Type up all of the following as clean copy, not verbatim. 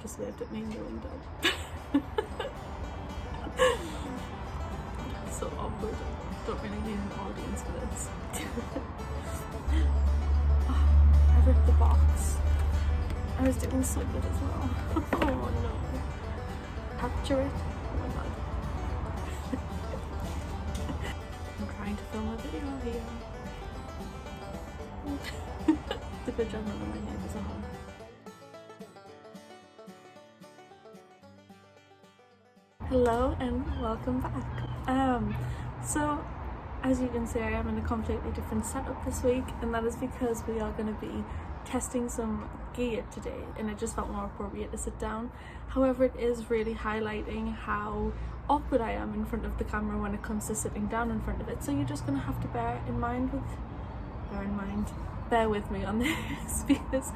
just waved at me in the window. So awkward. Don't really need an audience for this. I ripped the box. I was doing so good as well. Oh no. Capture it. Oh my god. I'm trying to film a video here. It's a good job none of my neighbours are home. Hello and welcome back. So as you can see, I am in a completely different setup this week, and that is because we are going to be testing some gear today, and it just felt more appropriate to sit down. However, it is really highlighting how awkward I am in front of the camera when it comes to sitting down in front of it, so you're just going to have to bear with me on this because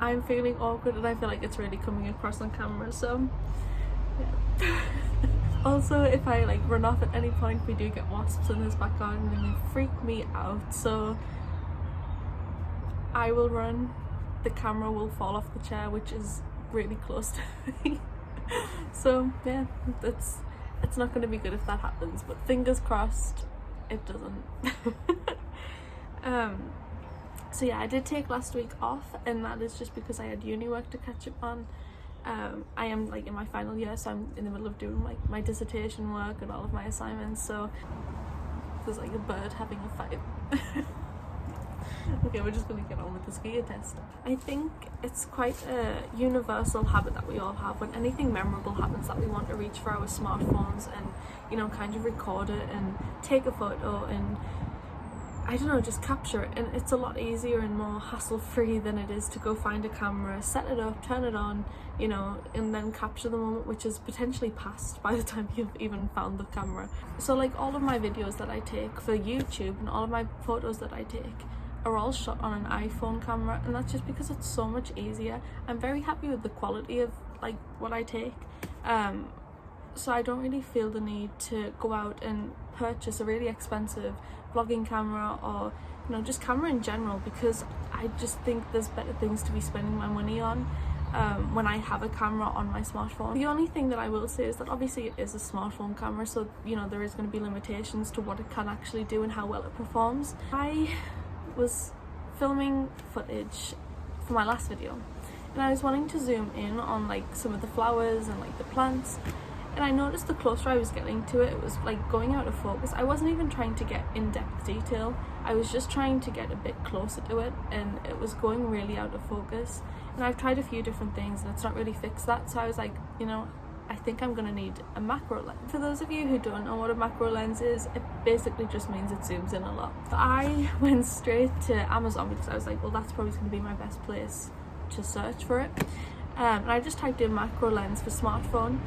I'm feeling awkward and I feel like it's really coming across on camera, so yeah. Also, if I run off at any point, we do get wasps in this back garden and they freak me out, so I will run, the camera will fall off the chair, which is really close to me. So yeah, it's not going to be good if that happens, but fingers crossed it doesn't. So yeah, I did take last week off, and that is just because I had uni work to catch up on. I am in my final year, so I'm in the middle of doing my dissertation work and all of my assignments, so there's a bird having a fight. Okay, we're just gonna get on with this gear test. I think it's quite a universal habit that we all have. When anything memorable happens, that we want to reach for our smartphones and kind of record it and take a photo and I don't know, just capture it. And it's a lot easier and more hassle-free than it is to go find a camera, set it up, turn it on, and then capture the moment, which is potentially past by the time you've even found the camera. So all of my videos that I take for YouTube and all of my photos that I take are all shot on an iPhone camera, and that's just because it's so much easier. I'm very happy with the quality of what I take. So I don't really feel the need to go out and purchase a really expensive vlogging camera or just camera in general, because I just think there's better things to be spending my money on when I have a camera on my smartphone. The only thing that I will say is that obviously it is a smartphone camera, so there is going to be limitations to what it can actually do and how well it performs. I was filming footage for my last video and I was wanting to zoom in on some of the flowers and the plants. And I noticed the closer I was getting to it, it was going out of focus. I wasn't even trying to get in-depth detail. I was just trying to get a bit closer to it, and it was going really out of focus. And I've tried a few different things and it's not really fixed that. So I was I think I'm gonna need a macro lens. For those of you who don't know what a macro lens is, it basically just means it zooms in a lot. So I went straight to Amazon because I was well, that's probably gonna be my best place to search for it. And I just typed in macro lens for smartphone,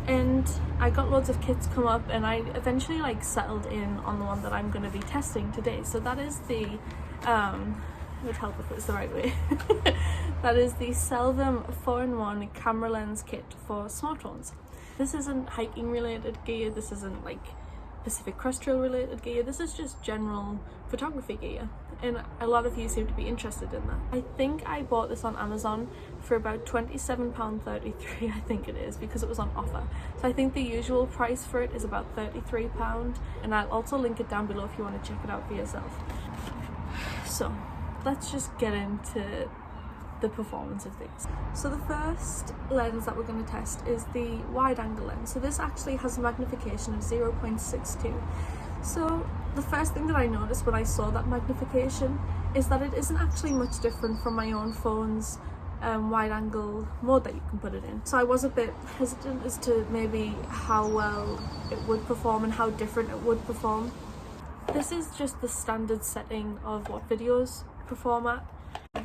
and I got loads of kits come up, and I eventually settled in on the one that I'm going to be testing today. So that is the it would help if it was the right way. That is the SELVIM 4-in-1 camera lens kit for smartphones. This isn't hiking related gear, this isn't Pacific Crest Trail related gear, this is just general photography gear, and a lot of you seem to be interested in that. I think I bought this on Amazon for about £27.33, I think it is, because it was on offer. So I think the usual price for it is about £33, and I'll also link it down below if you want to check it out for yourself. So let's just get into the performance of these. So the first lens that we're going to test is the wide angle lens. So this actually has a magnification of 0.62. So the first thing that I noticed when I saw that magnification is that it isn't actually much different from my own phone's wide angle mode that you can put it in. So I was a bit hesitant as to maybe how well it would perform and how different it would perform. This is just the standard setting of what videos perform at.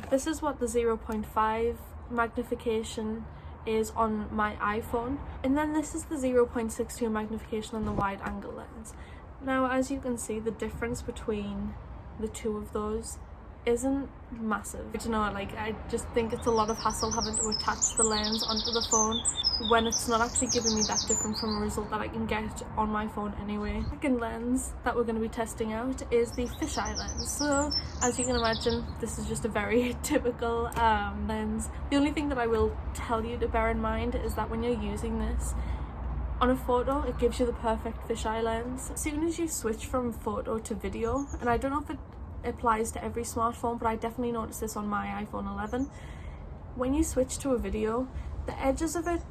This is what the 0.5 magnification is on my iPhone, and then this is the 0.62 magnification on the wide angle lens. Now, as you can see, the difference between the two of those isn't massive. I don't know, like I just think it's a lot of hassle having to attach the lens onto the phone when it's not actually giving me that different from a result that I can get on my phone anyway. The second lens that we're going to be testing out is the fisheye lens. So as you can imagine, this is just a very typical lens. The only thing that I will tell you to bear in mind is that when you're using this on a photo, it gives you the perfect fisheye lens. As soon as you switch from photo to video, and I don't know if it applies to every smartphone, but I definitely noticed this on my iPhone 11, when you switch to a video, the edges of it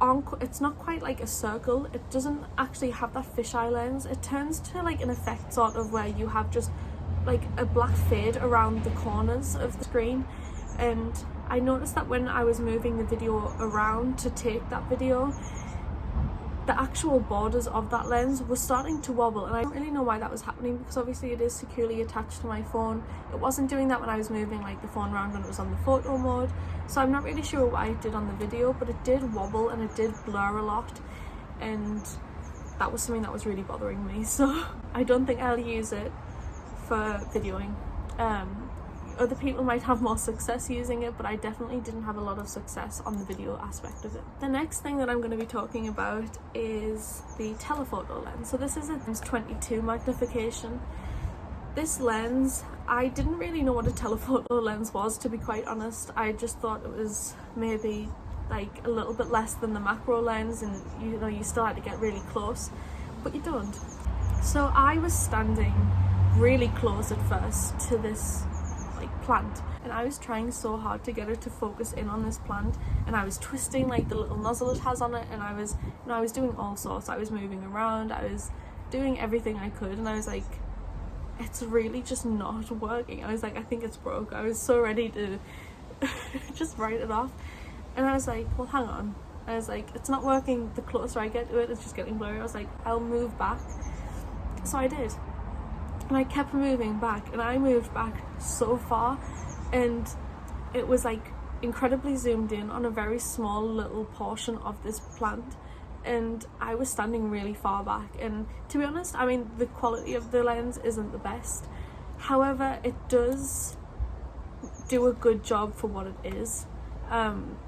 aren't, it's not quite like a circle. It doesn't actually have that fisheye lens. It turns to like an effect sort of where you have just like a black fade around the corners of the screen. And I noticed that when I was moving the video around to take that video, the actual borders of that lens were starting to wobble, and I don't really know why that was happening, because obviously it is securely attached to my phone. It wasn't doing that when I was moving like the phone around when it was on the photo mode, so I'm not really sure why it did on the video, but it did wobble and it did blur a lot, and that was something that was really bothering me. So I don't think I'll use it for videoing. Other people might have more success using it, but I definitely didn't have a lot of success on the video aspect of it. The next thing that I'm going to be talking about is the telephoto lens. So this is a 22 magnification. This lens, I didn't really know what a telephoto lens was, to be quite honest. I just thought it was maybe like a little bit less than the macro lens, and you know, you still had to get really close, but you don't. So I was standing really close at first to this like plant, and I was trying so hard to get it to focus in on this plant, and I was twisting like the little nozzle it has on it, and I was doing all sorts. I was moving around, I was doing everything I could, and I was like, it's really just not working. I was like, I think it's broke. I was so ready to just write it off, and I was like, well, hang on. I was like, it's not working. The closer I get to it, it's just getting blurry. I was like, I'll move back. So I did. And I kept moving back, and I moved back so far, and it was like incredibly zoomed in on a very small little portion of this plant, and I was standing really far back. And to be honest, I mean, the quality of the lens isn't the best, however it does do a good job for what it is, and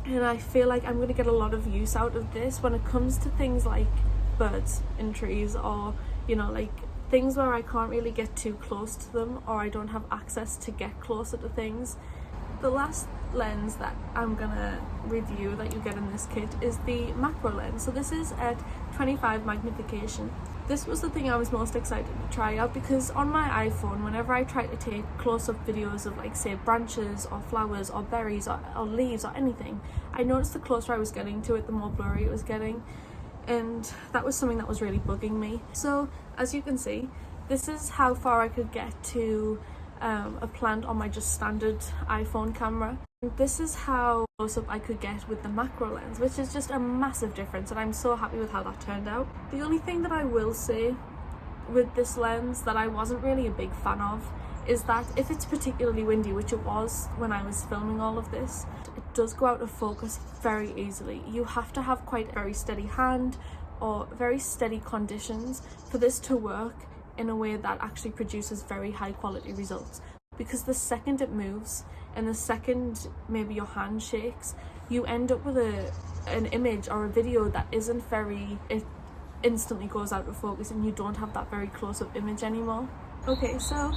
I feel like I'm going to get a lot of use out of this when it comes to things like birds in trees, or you know, like things where I can't really get too close to them, or I don't have access to get closer to things. The last lens that I'm gonna review that you get in this kit is the macro lens. So this is at 25 magnification. This was the thing I was most excited to try out, because on my iPhone, whenever I try to take close-up videos of like say branches or flowers or berries or leaves or anything, I noticed the closer I was getting to it, the more blurry it was getting. And that was something that was really bugging me. So as you can see, this is how far I could get to a plant on my just standard iPhone camera. And this is how close up I could get with the macro lens, which is just a massive difference, and I'm so happy with how that turned out. The only thing that I will say with this lens that I wasn't really a big fan of is that if it's particularly windy, which it was when I was filming all of this, it does go out of focus very easily. You have to have quite a very steady hand or very steady conditions for this to work in a way that actually produces very high quality results, because the second it moves and the second maybe your hand shakes, you end up with an image or a video that isn't very, it instantly goes out of focus, and you don't have that very close-up image anymore. Okay, so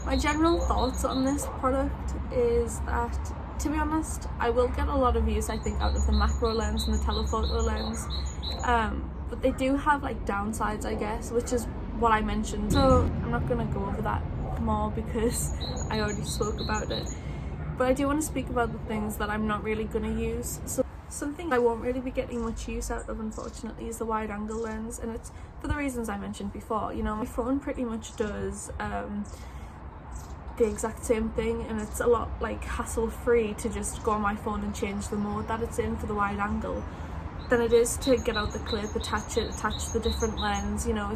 my general thoughts on this product is that, to be honest, I will get a lot of use, I think, out of the macro lens and the telephoto lens, but they do have like downsides, I guess, which is what I mentioned, so I'm not going to go over that more because I already spoke about it. But I do want to speak about the things that I'm not really going to use. So something I won't really be getting much use out of, unfortunately, is the wide angle lens, and it's for the reasons I mentioned before. You know, my phone pretty much does the exact same thing, and it's a lot like hassle free to just go on my phone and change the mode that it's in for the wide angle than it is to get out the clip, attach the different lens. You know,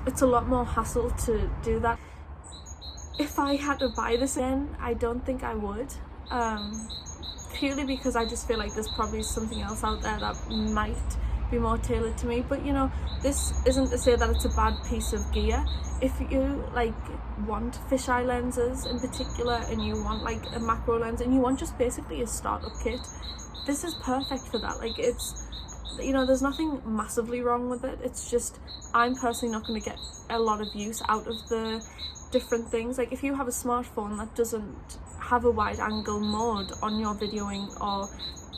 it's a lot more hassle to do that. If I had to buy this again, I don't think I would, purely because I just feel like there's probably something else out there that might be more tailored to me. But you know, this isn't to say that it's a bad piece of gear. If you like want fisheye lenses in particular, and you want like a macro lens, and you want just basically a startup kit, this is perfect for that. Like, it's, you know, there's nothing massively wrong with it. It's just I'm personally not going to get a lot of use out of the different things. Like, if you have a smartphone that doesn't have a wide angle mode on your videoing or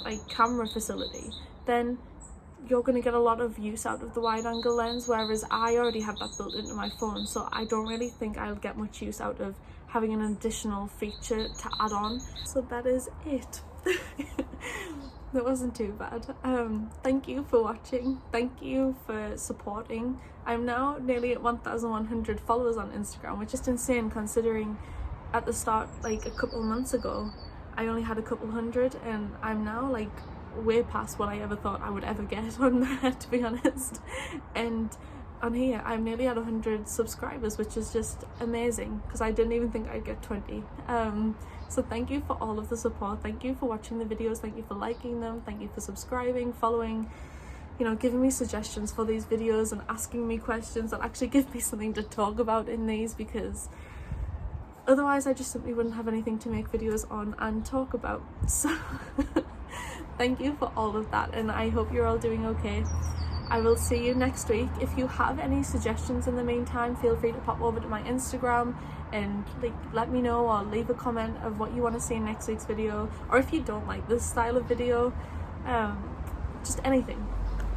like camera facility, then you're going to get a lot of use out of the wide angle lens, whereas I already have that built into my phone, so I don't really think I'll get much use out of having an additional feature to add on. So that is it. That wasn't too bad. Thank you for watching, thank you for supporting. I'm now nearly at 1,100 followers on Instagram, which is insane considering at the start, like a couple months ago, I only had a couple hundred, and I'm now like way past what I ever thought I would ever get on there, to be honest. And on here I'm nearly at 100 subscribers, which is just amazing because I didn't even think I'd get 20. So thank you for all of the support, thank you for watching the videos, thank you for liking them, thank you for subscribing, following, you know, giving me suggestions for these videos and asking me questions that actually give me something to talk about in these, because otherwise I just simply wouldn't have anything to make videos on and talk about. So thank you for all of that, and I hope you're all doing okay. I will see you next week. If you have any suggestions in the meantime, feel free to pop over to my Instagram and like let me know, or leave a comment of what you want to see in next week's video, or if you don't like this style of video, just anything,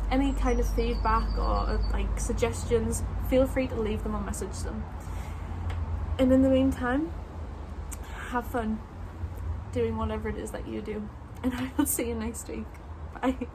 any kind of feedback or like suggestions, feel free to leave them or message them. And in the meantime, have fun doing whatever it is that you do, and I will see you next week. Bye.